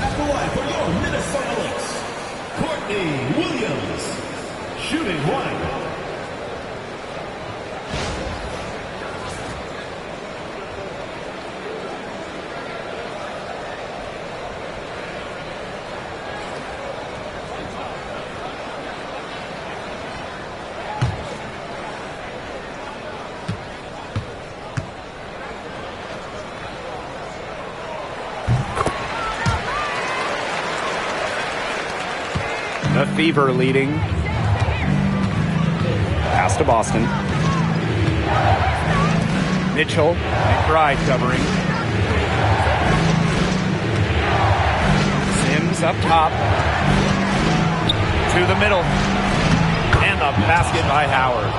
At the line for your Minnesota Lynx, Courtney Williams, shooting one. The Fever leading. Pass to Boston. Mitchell. McBride covering. Sims up top. To the middle. And the basket by Howard.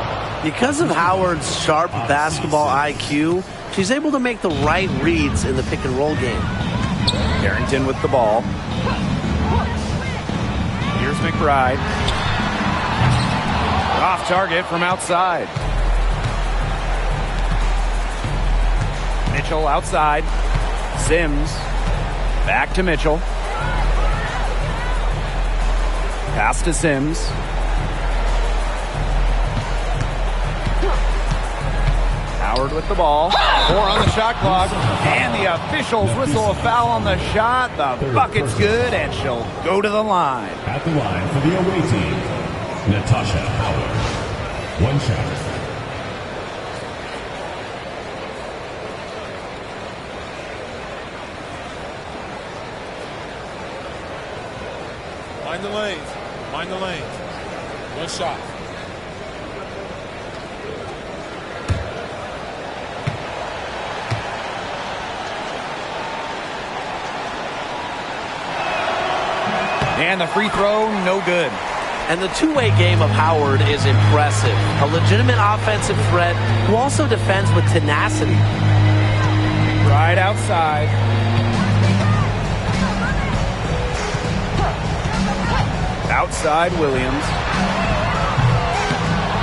Because of Howard's sharp basketball IQ, she's able to make the right reads in the pick and roll game. Harrington with the ball. Here's McBride. Off target from outside. Mitchell outside. Sims. Back to Mitchell. Pass to Sims. Howard with the ball. 4 on the shot clock. And the officials whistle a foul on the shot. The bucket's good, and she'll go to the line. At the line for the away team, Natasha Howard. One shot. the lanes. Mind the lanes. One shot. And the free throw, no good. And the two-way game of Howard is impressive. A legitimate offensive threat who also defends with tenacity. Right outside. Outside Williams.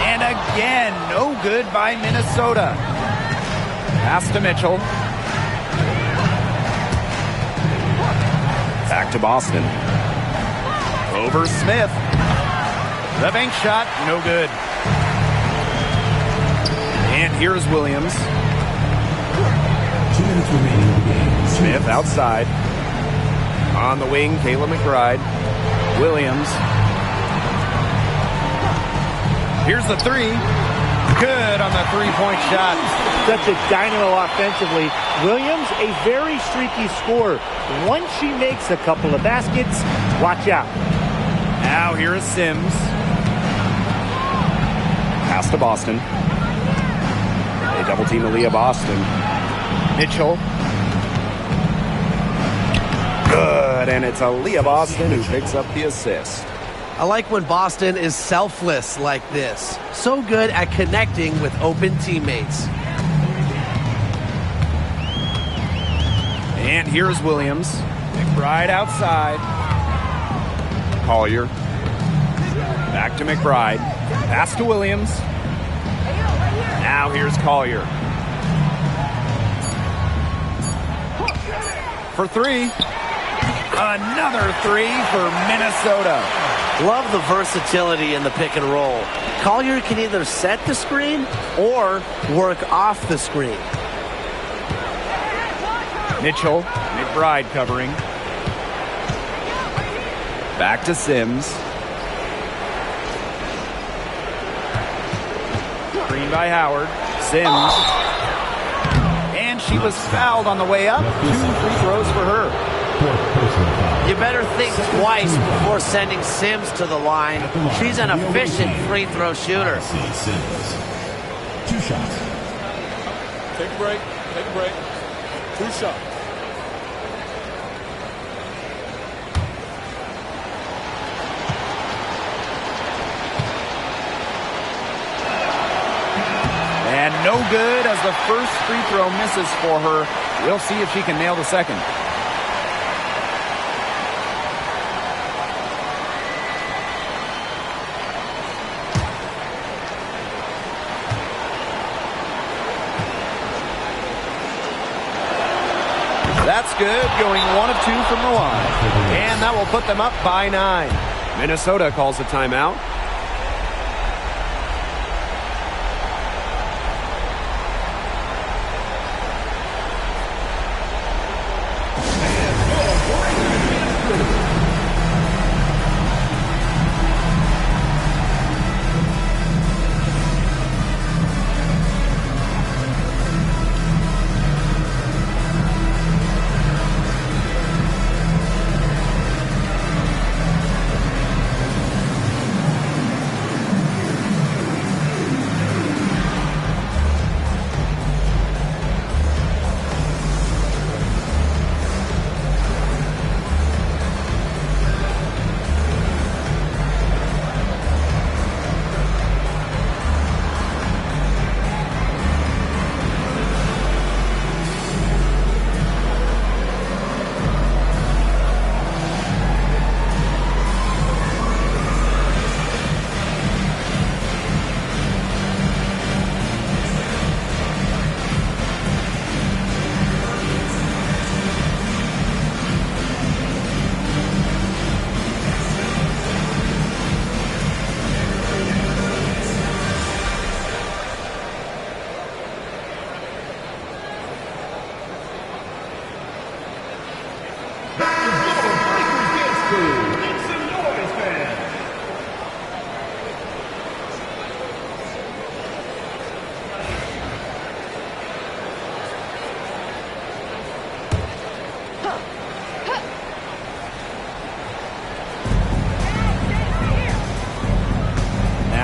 And again, no good by Minnesota. Pass to Mitchell. Back to Boston. Over Smith. The bank shot, no good. And here's Williams. 2 minutes remaining in the game. Smith outside. On the wing, Kayla McBride. Williams. Here's the three. Good on the three-point shot. Such a dynamo offensively. Williams, a very streaky scorer. Once she makes a couple of baskets, watch out. Now here is Sims. Pass to Boston. They double team Aaliyah Boston. Mitchell. Good, and it's Aaliyah Boston who picks up the assist. I like when Boston is selfless like this. So good at connecting with open teammates. And here's Williams. McBride outside. Collier. Back to McBride. Pass to Williams. Now here's Collier. For three. Another three for Minnesota. Love the versatility in the pick and roll. Collier can either set the screen or work off the screen. Mitchell. McBride covering. Back to Sims. Screen by Howard. Sims. And she was fouled on the way up. 2 free throws for her. You better think twice before sending Sims to the line. She's an efficient free throw shooter. Sims. 2 shots. Take a break. Take a break. 2 shots. And no good as the first free throw misses for her. We'll see if she can nail the second. That's good, going 1 of 2 from the line. And that will put them up by 9. Minnesota calls a timeout.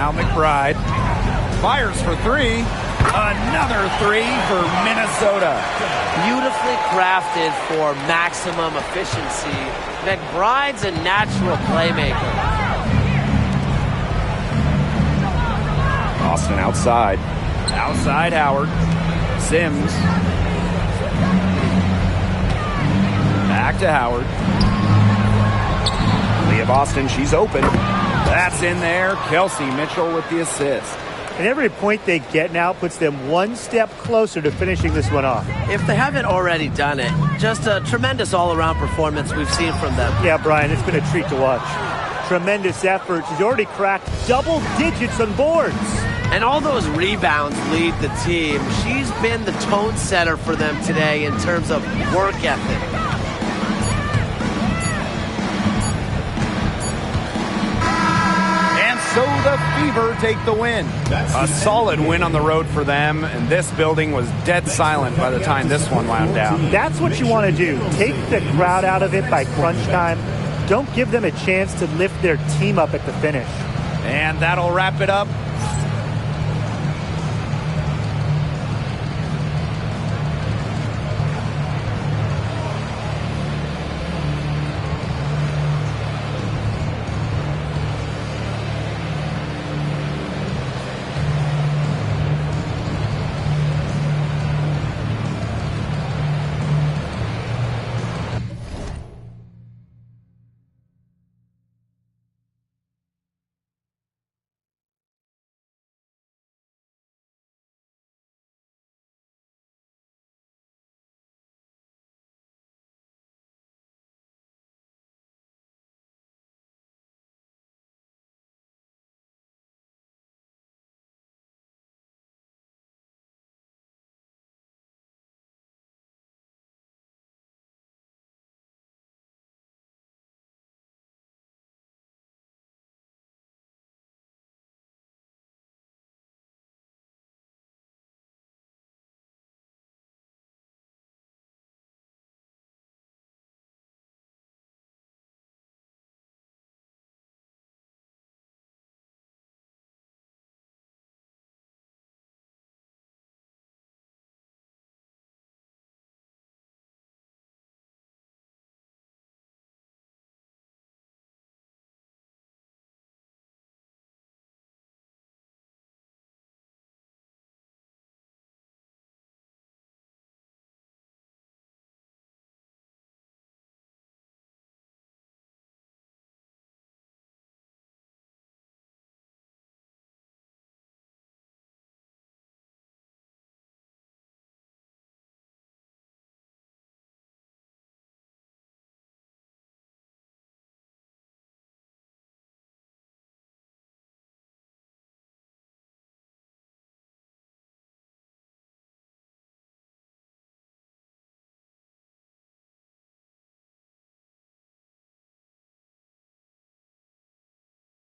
Now McBride fires for three. Another three for Minnesota. Beautifully crafted for maximum efficiency. McBride's a natural playmaker. Boston outside. Outside Howard. Sims. Back to Howard. Leah Boston, she's open. That's in there. Kelsey Mitchell with the assist. And every point they get now puts them one step closer to finishing this one off. If they haven't already done it, just a tremendous all-around performance we've seen from them. Yeah, Brian, it's been a treat to watch. Tremendous effort. She's already cracked double digits on boards. And all those rebounds lead the team. She's been the tone setter for them today in terms of work ethic. So the Fever take the win. A solid win on the road for them, and this building was dead silent by the time this one wound down. That's what you want to do. Take the crowd out of it by crunch time. Don't give them a chance to lift their team up at the finish. And that'll wrap it up